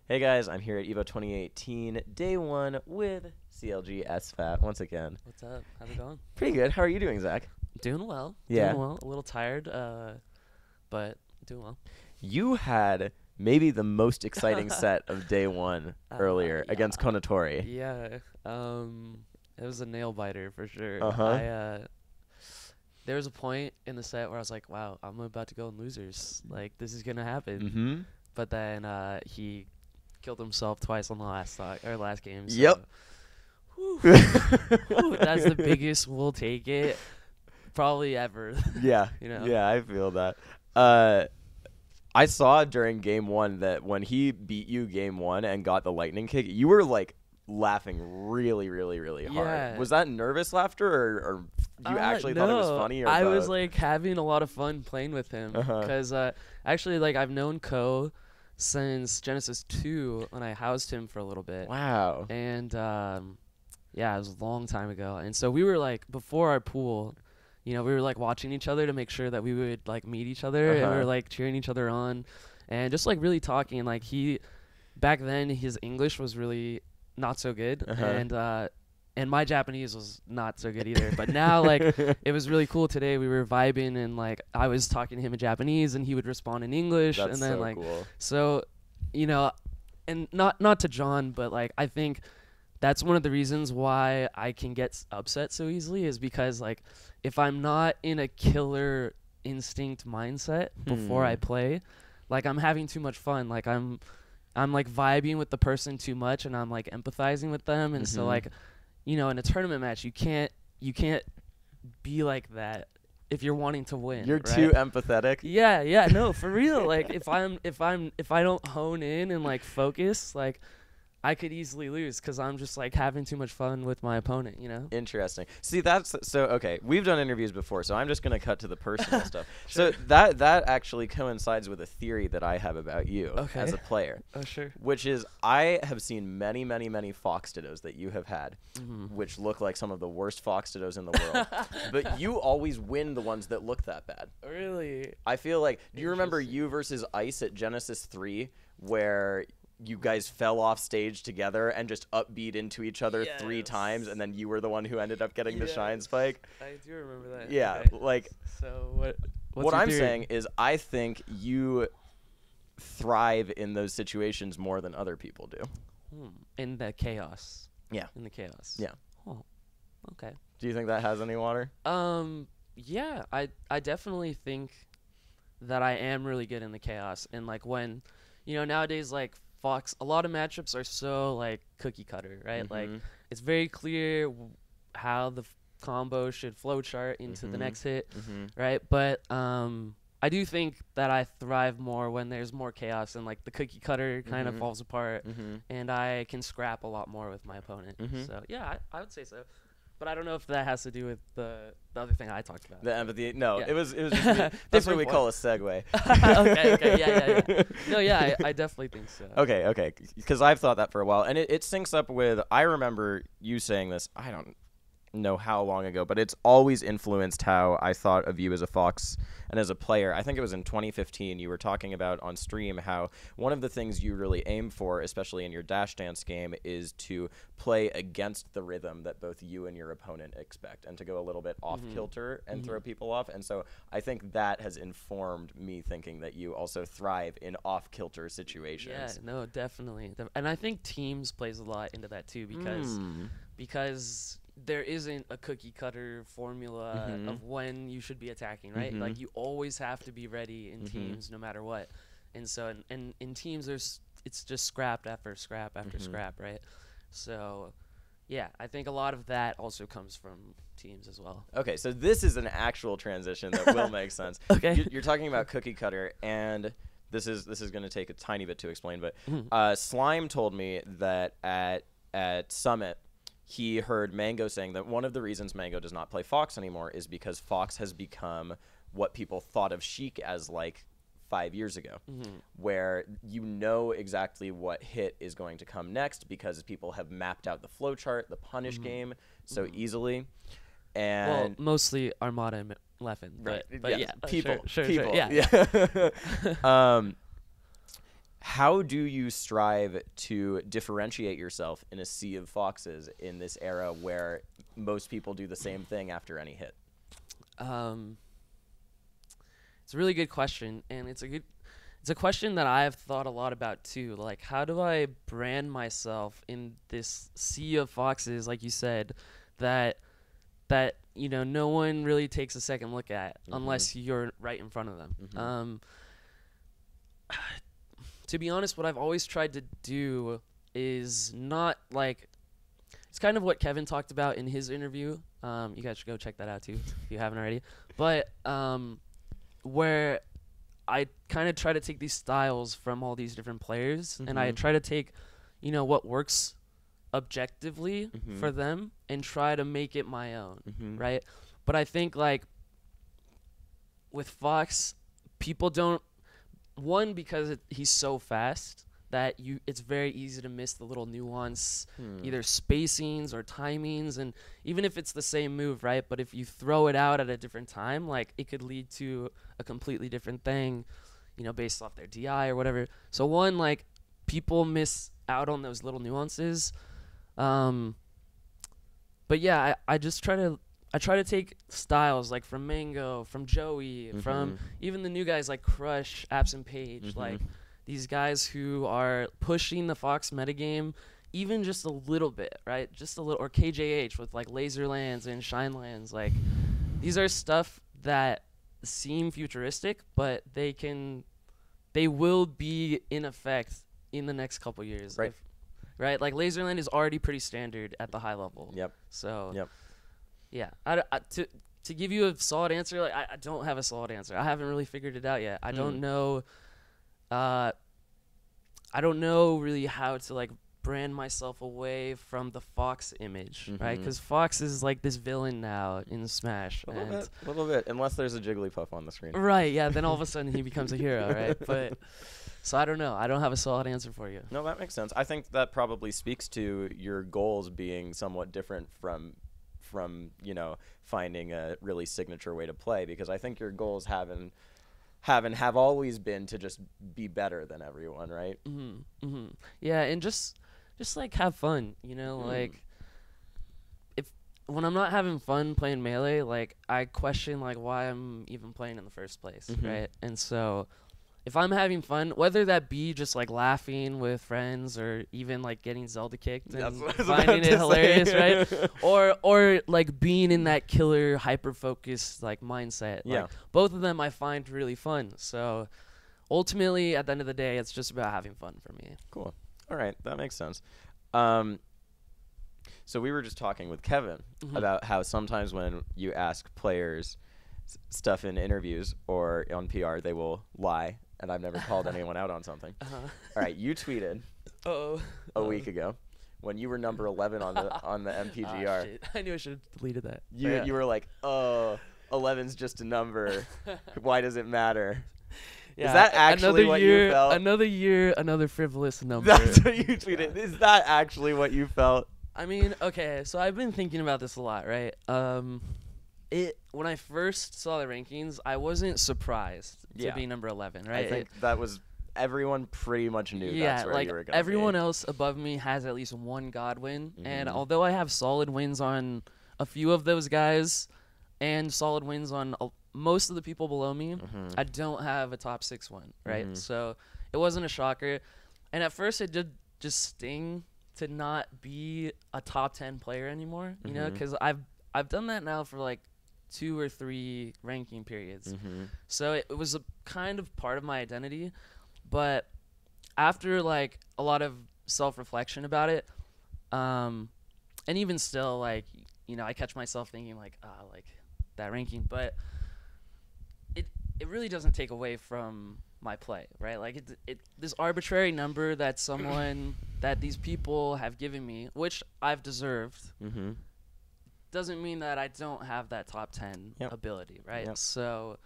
Hey guys, I'm here at EVO 2018, day one with CLG SFAT once again. What's up? How's it going? Pretty good. How are you doing, Zach? Doing well. Yeah. Doing well. A little tired, but doing well. You had maybe the most exciting set of day one earlier against Yeah. Konatori. Yeah. It was a nail biter for sure. Uh-huh. There was a point in the set where I was like, wow, I'm about to go in losers. Like, this is gonna happen. Mm-hmm. But then he killed himself twice on the last game. So, Yep. whew, that's the biggest we'll take it probably ever. Yeah. You know? Yeah, I feel that. I saw during game one that when he beat you game one and got the lightning kick, you were like laughing really, really, really hard. Yeah. Was that nervous laughter or you actually thought it was No, funny? Or I was both? like having a lot of fun playing with him because actually, like, I've known Ko since Genesis 2 when I housed him for a little bit. Wow. And yeah, it was a long time ago. And so we were like, before our pool, we were like watching each other to make sure that we would like meet each other, and we were like cheering each other on and just like really talking. And like back then his English was really not so good, and my Japanese was not so good either. But now, like, it was really cool today. We were vibing, and like I was talking to him in Japanese, and he would respond in English. That's and then so like, cool. so, and not to John, but like I think that's one of the reasons why I can get upset so easily is because like if I'm not in a killer instinct mindset before I play, like I'm having too much fun. Like I'm like vibing with the person too much, and I'm like empathizing with them, and so like, in a tournament match, you can't be like that if you're wanting to win. You're right? too empathetic. Yeah, no, for real. Like if I don't hone in and like focus, like I could easily lose because I'm just like having too much fun with my opponent, Interesting. See, that's so okay. We've done interviews before, so I'm just gonna cut to the personal stuff. Sure. So that actually coincides with a theory that I have about you as a player. Oh, sure. Which is, I have seen many, many, many Fox Dittos that you have had, Mm-hmm. which look like some of the worst Fox Dittos in the world. But you always win the ones that look that bad. Really? I feel like, do you remember you versus Ice at Genesis 3, where you guys fell off stage together and just upbeat into each other 3 times, and then you were the one who ended up getting the shine spike? I do remember that. Yeah, Okay. like, So what's what your I'm theory? saying is I think you thrive in those situations more than other people do. In the chaos. Yeah. In the chaos. Yeah. Oh. Okay. Do you think that has any water? Yeah, I definitely think that I am really good in the chaos, and like when, nowadays like Fox, a lot of matchups are so like cookie cutter, right? Like it's very clear how the combo should flowchart into the next hit, right? But I do think that I thrive more when there's more chaos and like the cookie cutter kind of falls apart, and I can scrap a lot more with my opponent. So yeah, I would say so. But I don't know if that has to do with the other thing I talked about. The empathy? No, Yeah. it was just me. That's what we call a segue. Okay, yeah. No, yeah, I definitely think so. Okay, because I've thought that for a while, and it syncs up with, I remember you saying this, I don't know how long ago, but it's always influenced how I thought of you as a Fox and as a player. I think it was in 2015 you were talking about on stream how one of the things you really aim for, especially in your dash dance game, is to play against the rhythm that both you and your opponent expect, and to go a little bit off kilter and throw people off. And so I think that has informed me thinking that you also thrive in off kilter situations. Yeah, no, definitely. And I think teams plays a lot into that too, because there isn't a cookie cutter formula of when you should be attacking, right? Like you always have to be ready in teams no matter what. And so and in teams it's just scrap after scrap after scrap, right? So yeah, I think a lot of that also comes from teams as well. Okay, so this is an actual transition that will make sense. Okay. You're talking about cookie cutter, and this is going to take a tiny bit to explain, but Slime told me that at Summit he heard Mango saying that one of the reasons Mango does not play Fox anymore is because Fox has become what people thought of Sheik as like 5 years ago, where you know exactly what hit is going to come next because people have mapped out the flowchart, the punish game so easily. And well, mostly Armada and Leffen, but yes, yeah, people, sure, people, yeah. How do you strive to differentiate yourself in a sea of foxes in this era where most people do the same thing after any hit? It's a really good question, and it's a question that I've thought a lot about too. Like, how do I brand myself in this sea of foxes, like you said, that no one really takes a second look at unless you're right in front of them. To be honest, what I've always tried to do is not like, it's kind of what Kevin talked about in his interview. You guys should go check that out too if you haven't already. But where I kind of try to take these styles from all these different players, and I try to take, what works objectively for them and try to make it my own, right? But I think, like, with Fox, people don't, one, because he's so fast that it's very easy to miss the little nuance, either spacings or timings, and even if it's the same move, right? But if you throw it out at a different time, like, it could lead to a completely different thing, based off their DI or whatever. So one, like, people miss out on those little nuances. But yeah, I try to take styles like from Mango, from Joey, from even the new guys like Crush, Absent Page, like these guys who are pushing the Fox metagame even just a little bit, right? Just a little, or KJH with like Laser Lands and Shine Lands. Like, these are stuff that seem futuristic, but they will be in effect in the next couple years. Right. Right? Like, Laserland is already pretty standard at the high level. Yep. So, yeah. To give you a solid answer, like, I don't have a solid answer. I haven't really figured it out yet. I don't know. I don't know really how to, like, brand myself away from the Fox image, right? Because Fox is like this villain now in Smash. A little bit, unless there's a Jigglypuff on the screen. Right, yeah, then all of a sudden he becomes a hero, right? But, so I don't know. I don't have a solid answer for you. No, that makes sense. I think that probably speaks to your goals being somewhat different from finding a really signature way to play, because I think your goals have always been to just be better than everyone, right? Yeah, and just like have fun, like, when I'm not having fun playing Melee, like, I question like why I'm even playing in the first place, right? And so if I'm having fun, whether that be just like laughing with friends or even like getting Zelda kicked and finding it hilarious, right? Or like being in that killer hyper focused like mindset. Like, both of them I find really fun. So ultimately at the end of the day, it's just about having fun for me. Cool. All right, that makes sense. So we were just talking with Kevin about how sometimes when you ask players stuff in interviews or on PR, they will lie, and I've never called anyone out on something. All right, you tweeted a week ago when you were number 11 on the MPGR. Shit. I knew I should have deleted that. You were like, 11's just a number. Why does it matter? Yeah, is that actually what you felt? Another year, another frivolous number. That's what you tweeted. Is that actually what you felt? I mean, okay, so I've been thinking about this a lot, right? When I first saw the rankings, I wasn't surprised to be number 11, right? I think that was everyone pretty much knew that's where like, you were going to be. Everyone else above me has at least one God win, and although I have solid wins on a few of those guys and solid wins on most of the people below me, I don't have a top 6 one, right? So it wasn't a shocker, and at first it did just sting to not be a top 10 player anymore, you know, because I've done that now for like 2 or 3 ranking periods. So it was a kind of part of my identity, but after like a lot of self-reflection about it, and even still, like, I catch myself thinking like, like that ranking, but it really doesn't take away from my play, right? Like, this arbitrary number that that these people have given me, which I've deserved, doesn't mean that I don't have that top 10 ability, right? So,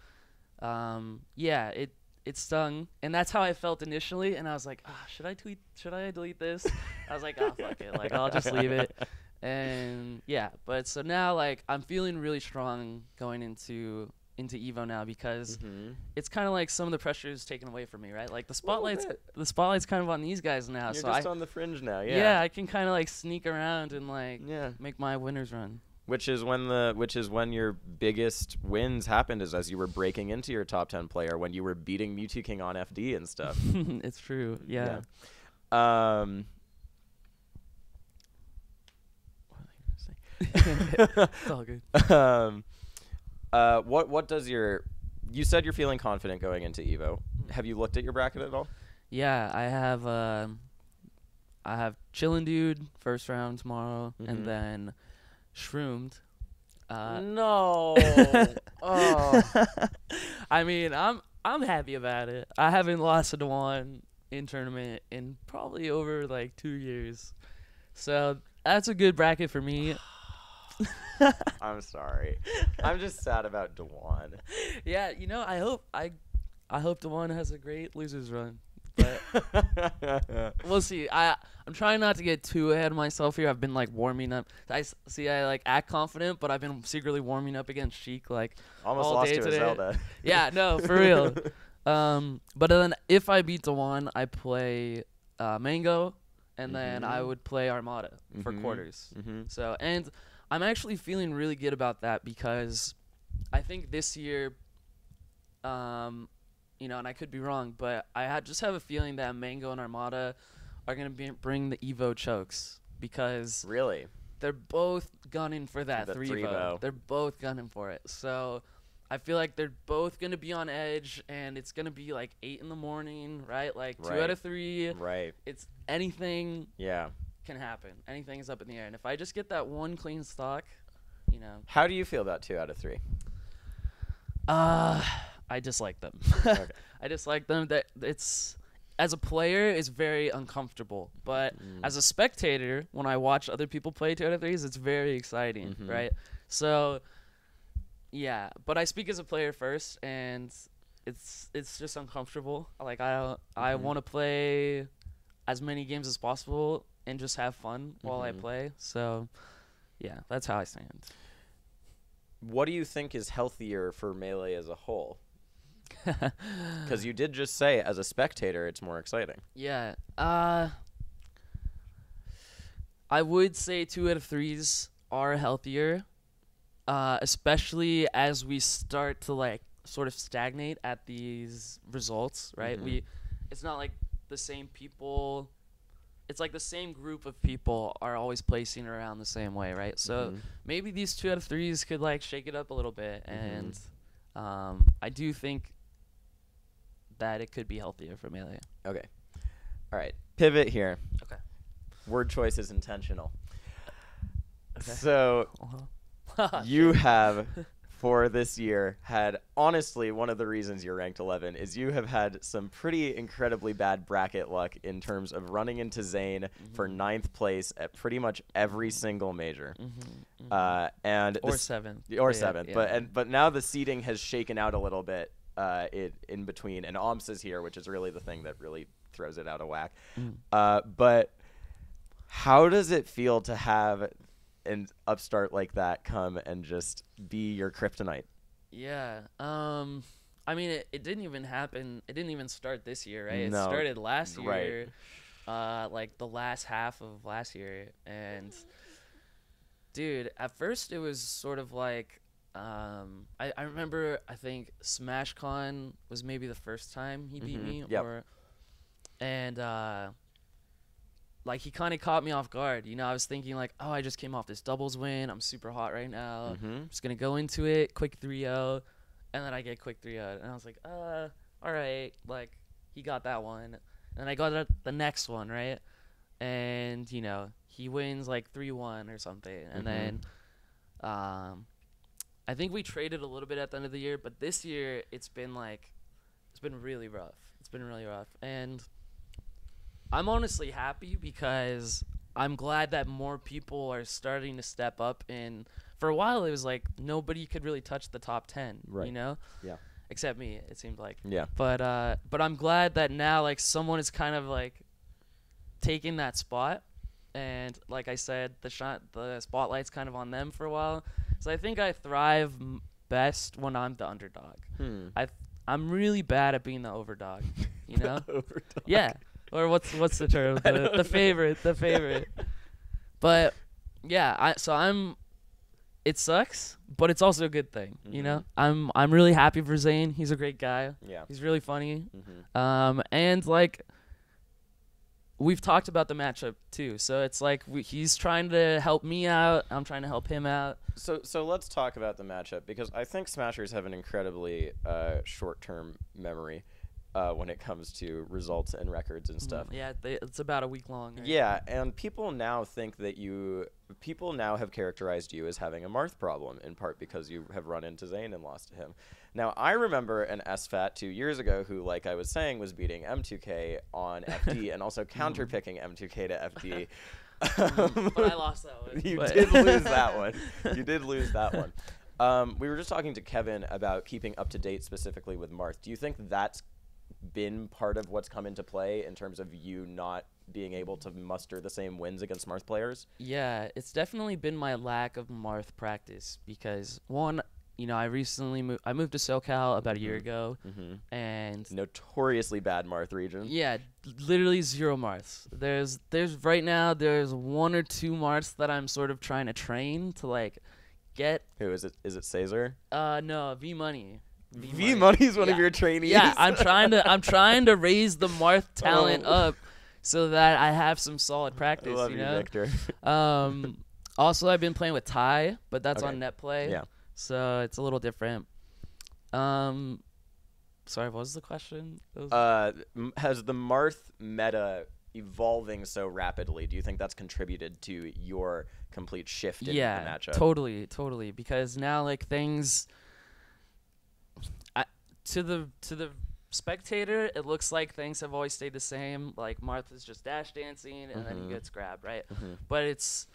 yeah, it stung, and that's how I felt initially, and I was like, should I delete this? I was like, fuck it, like, I'll just leave it. And yeah, but so now, like, I'm feeling really strong going into into Evo now because Mm-hmm. it's kind of like some of the pressure is taken away from me, right? Like the bit. spotlight's kind of on these guys now. You're So just on the fringe now, yeah, I can kind of like sneak around and like Yeah. make my winners run. Which is when your biggest wins happened, is as you were breaking into your top 10 player, when you were beating Mewtwo King on FD and stuff. It's true. Yeah. It's all good. What does you said you're feeling confident going into Evo. Have you looked at your bracket at all? Yeah, I have Chillin' Dude first round tomorrow, and then Shroomed. No. Oh. I mean, I'm happy about it. I haven't lost to one in tournament in probably over like 2 years, so that's a good bracket for me. I'm sorry. I'm just sad about Dewan. Yeah, I hope Dewan has a great losers run, but we'll see. I'm trying not to get too ahead of myself here. I've been like warming up. I like act confident, but I've been secretly warming up against Sheik like Almost all lost day to a today. Zelda. Yeah, no, for real. But then if I beat Dewan, I play Mango, and then I would play Armada for quarters. So, and I'm actually feeling really good about that because I think this year, and I could be wrong, but I just have a feeling that Mango and Armada are going to bring the EVO chokes because Really? they're both gunning for that The 3-0. They're both gunning for it. So I feel like they're both going to be on edge, and it's going to be like 8 in the morning, right? Like 2 out of 3. Right. It's anything Yeah. can happen. Anything is up in the air. And if I just get that one clean stock, How do you feel about 2 out of 3? I dislike them. Okay. I dislike them. That it's as a player, it's very uncomfortable. But as a spectator, when I watch other people play 2 out of 3s, it's very exciting, right? So, yeah. But I speak as a player first, and it's just uncomfortable. Like I want to play as many games as possible and just have fun while I play. So, yeah, that's how I stand. What do you think is healthier for Melee as a whole? Because you did just say, as a spectator, it's more exciting. Yeah. I would say 2 out of 3s are healthier, especially as we start to like sort of stagnate at these results, right? It's not like the same people. It's like the same group of people are always placing around the same way, right? So maybe these 2 out of 3s could like shake it up a little bit, and I do think that it could be healthier for Melee. Okay. All right. Pivot here. Okay. Word choice is intentional. Okay. So you have, for this year, had honestly one of the reasons you're ranked 11 is you have had some pretty incredibly bad bracket luck in terms of running into Zane for 9th place at pretty much every single major. And or 7th. Or Yeah, 7th. yeah. But now the seeding has shaken out a little bit in between, and OMPs is here, which is really the thing that really throws it out of whack. But how does it feel to have an upstart like that come and just be your kryptonite? Yeah. I mean, it didn't even happen. It didn't even start this year, right? No. It started last year, Right. like the last half of last year. And, dude, at first it was sort of like, I remember, I think SmashCon was maybe the first time he beat me. Yep. Like, he kind of caught me off guard. I was thinking, like, oh, I just came off this doubles win. I'm super hot right now. I'm just going to go into it, quick 3-0. And then I get quick 3-0. And I was like, all right. Like, he got that one. And I got the next one, right? And, he wins, like, 3-1 or something. And then I think we traded a little bit at the end of the year. But this year, it's been really rough. It's been really rough. And I'm honestly happy because I'm glad that more people are starting to step up. And for a while, it was like nobody could really touch the top 10, Right. Yeah. Except me, it seemed like. Yeah. But I'm glad that now, like, someone is kind of, like, taking that spot. And like I said, the spotlight's kind of on them for a while. So I think I thrive best when I'm the underdog. Hmm. I'm really bad at being the overdog. You know? Overdog. Yeah. Or what's the term? The favorite. But yeah, it sucks, but it's also a good thing. You know? I'm really happy for Zane. He's a great guy. Yeah. He's really funny. Mm-hmm. And like we've talked about the matchup too. So it's like he's trying to help me out. I'm trying to help him out. So let's talk about the matchup, because I think Smashers have an incredibly short-term memory when it comes to results and records and stuff. Yeah, it's about a week long. Right? Yeah, and people now think that people now have characterized you as having a Marth problem, in part because you have run into Zane and lost to him. Now, I remember an SFAT 2 years ago who, like I was saying, was beating M2K on FD and also counter-picking M2K to FD. But I lost that one. You did lose that one. You did lose that one. We were just talking to Kevin about keeping up to date specifically with Marth. Do you think that's been part of what's come into play in terms of you not being able to muster the same wins against Marth players? Yeah, it's definitely been my lack of Marth practice because, one, you know, I recently moved to SoCal about a year ago, and notoriously bad Marth region. Yeah, literally 0 Marths. There's right now there's 1 or 2 Marths that I'm sort of trying to train to like get. Who is it? Is it Caesar? No, V Money. V Money's one of your trainees. Yeah, I'm trying to raise the Marth talent up so that I have some solid practice. I love you you, know? Victor. Also, I've been playing with Ty, but that's Okay. on net play. Yeah. So it's a little different. Sorry, what was the question? Has the Marth meta evolving so rapidly, do you think that's contributed to your complete shift in the matchup? Totally. Because now, like, things to the spectator, it looks like things have always stayed the same. Like Marth is just dash dancing and then he gets grabbed, right? But it's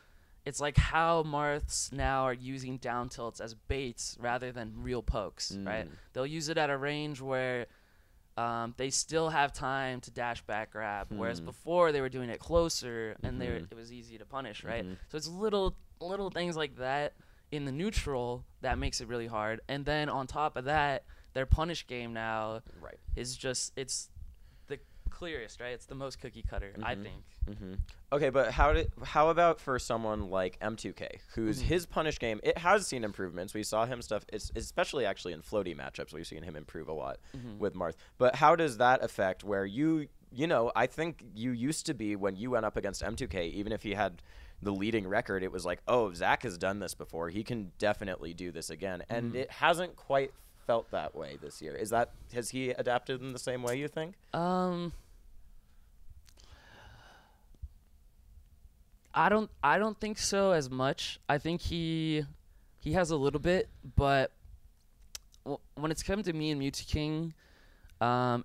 like how Marths now are using down tilts as baits rather than real pokes, right? They'll use it at a range where they still have time to dash back grab, whereas before they were doing it closer and it was easy to punish, right? So it's little things like that in the neutral that makes it really hard. And then on top of that, their punish game now is just, it's the clearest, right? It's the most cookie cutter, I think. Okay, but how about for someone like M2K, whose his punish game, it has seen improvements. We saw him stuff, especially actually in floaty matchups, we've seen him improve a lot with Marth. But how does that affect where you know, I think you used to be, when you went up against M2K, even if he had the leading record, it was like, oh, Zach has done this before. He can definitely do this again. And it hasn't quite felt that way this year. Has he adapted in the same way, you think? I don't think so as much. I think he has a little bit, but when it's come to me and Mewtwo King,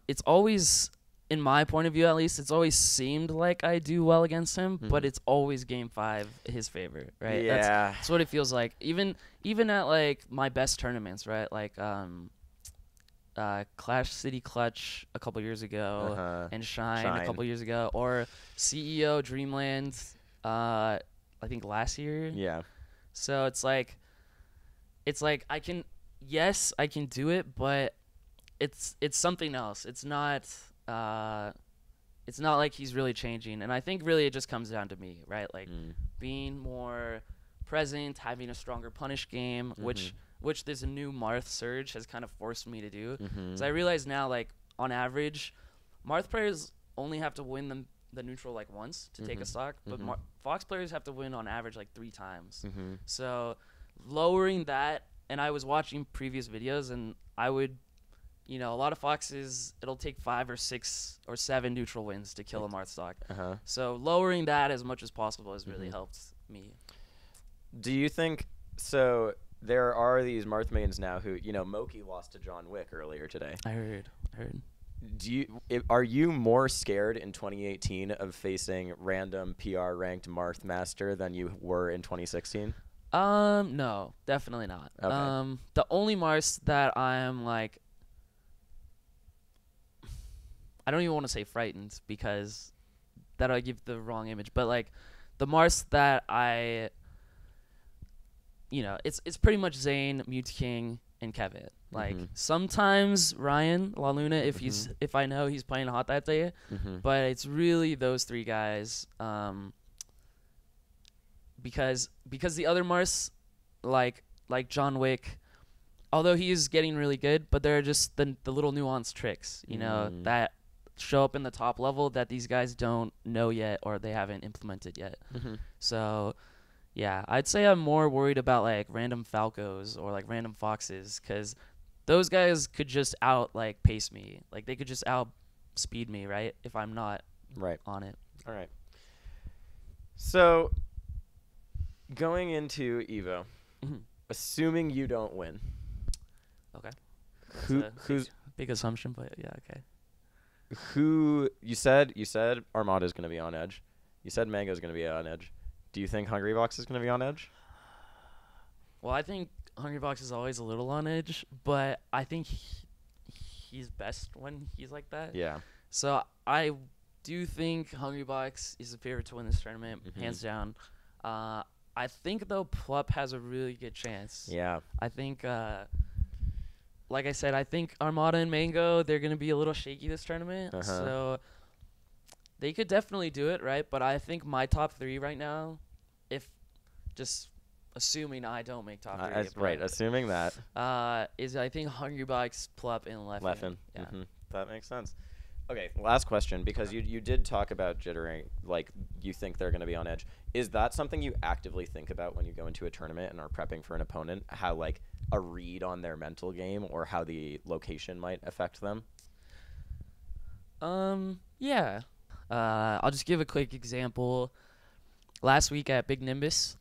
it's always, in my point of view at least, it's always seemed like I do well against him, but it's always game 5 his favor, right? Yeah. That's what it feels like. Even at like my best tournaments, right? Like Clash City Clutch a couple years ago, and Shine a couple years ago, or CEO Dreamland, I think last year. Yeah. So it's like I can do it, but it's something else. It's not like he's really changing, and I think really it just comes down to me, right? Like being more present, having a stronger punish game, which this new Marth surge has kind of forced me to do. So I realize now, like on average, Marth players only have to win the neutral like once to take a stock, but Fox players have to win on average like 3 times. So lowering that, and I was watching previous videos, and I would, you know, a lot of Foxes, it'll take 5 or 6 or 7 neutral wins to kill a Marth stock. So lowering that as much as possible has really helped me. Do you think, so there are these Marth mains now who, you know, Moki lost to John Wick earlier today. I heard. Are you more scared in 2018 of facing random PR ranked Marth Master than you were in 2016? No, definitely not. Okay. The only Marths that I'm like, I don't even want to say frightened because that'll give the wrong image, but like the Marths that I, you know, it's pretty much Zane, Mewtwo King, and Kevin. Like sometimes Ryan La Luna if I know he's playing hot that day, but it's really those three guys. Because the other Marths, like John Wick, although he is getting really good, but there are just the little nuanced tricks, you know, that show up in the top level that these guys don't know yet or they haven't implemented yet. So yeah, I'd say I'm more worried about like random Falcos or like random Foxes, because those guys could just pace me. Like they could just speed me, right? If I'm not on it. All right. So going into EVO, assuming you don't win. Okay. Who's big assumption, but yeah, okay. Who you said Armada's going to be on edge. You said Mango's going to be on edge. Do you think Hungrybox is going to be on edge? Well, I think Hungrybox is always a little on edge, but I think he's best when he's like that. Yeah. So I do think Hungrybox is the favorite to win this tournament, hands down. I think, though, Plup has a really good chance. Yeah. I think, like I said, I think Armada and Mango, they're going to be a little shaky this tournament. So they could definitely do it, right? But I think my top three right now, if just assuming I don't make top three. Assuming that. Is I think Hungrybox, Plup, and Leffen. Yeah. That makes sense. Okay, last question, because you did talk about jittering, like you think they're going to be on edge. Is that something you actively think about when you go into a tournament and are prepping for an opponent, how like a read on their mental game or how the location might affect them? Yeah. I'll just give a quick example. Last week at Big Nimbus,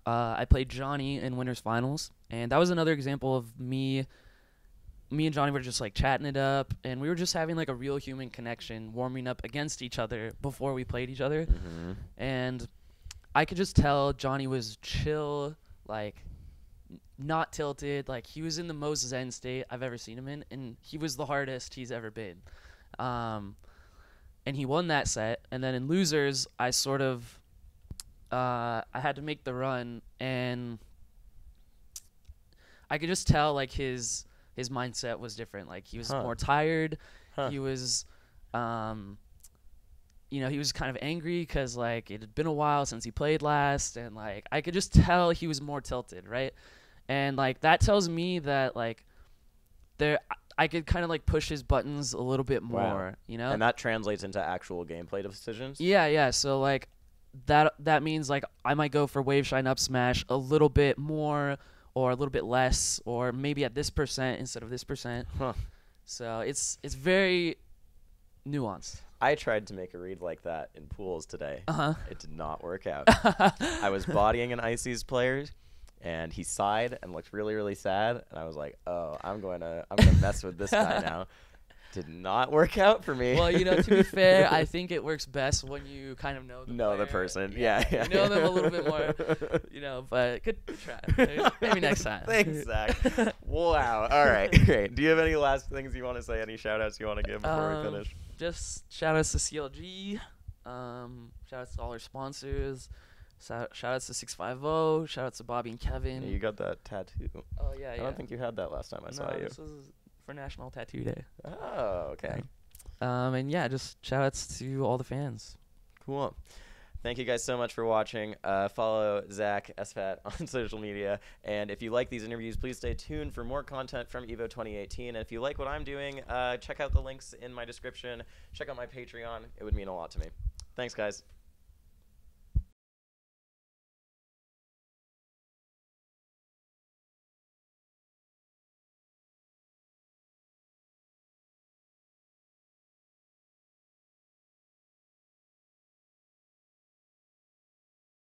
I played Johnny in Winners Finals, and that was another example of me and Johnny were just like chatting it up, and we were just having like a real human connection, warming up against each other before we played each other. And I could just tell Johnny was chill, like not tilted, like he was in the most zen state I've ever seen him in, and he was the hardest he's ever been. And he won that set, and then in losers, I sort of I had to make the run, and I could just tell like his mindset was different. Like he was more tired. He was, he was kind of angry because like it had been a while since he played last, and like I could just tell he was more tilted, right? And like that tells me that like I could kind of like push his buttons a little bit more, you know? And that translates into actual gameplay decisions? Yeah. So like that means like I might go for wave shine up smash a little bit more, or a little bit less, or maybe at this percent instead of this percent. So it's very nuanced. I tried to make a read like that in pools today. It did not work out. I was bodying an Ices player, and he sighed and looked really, really sad. And I was like, oh, I'm gonna mess with this guy now. Did not work out for me. Well, to be fair, I think it works best when you kind of know the person. Yeah. You know them a little bit more, but good try. Maybe next time. Thanks, Zach. Wow. All right, great. Do you have any last things you want to say, any shout-outs you want to give before we finish? Just shout-outs to CLG. Shout-outs to all our sponsors. Shout-outs to 650. Shout-outs to Bobby and Kevin. Yeah, you got that tattoo. Oh, yeah. I don't think you had that last time I saw you. This was for National Tattoo Day. Oh, okay. And yeah, just shout outs to all the fans. Cool. Thank you guys so much for watching. Follow Zach SFAT on social media. And if you like these interviews, please stay tuned for more content from EVO 2018. And if you like what I'm doing, check out the links in my description. Check out my Patreon. It would mean a lot to me. Thanks, guys.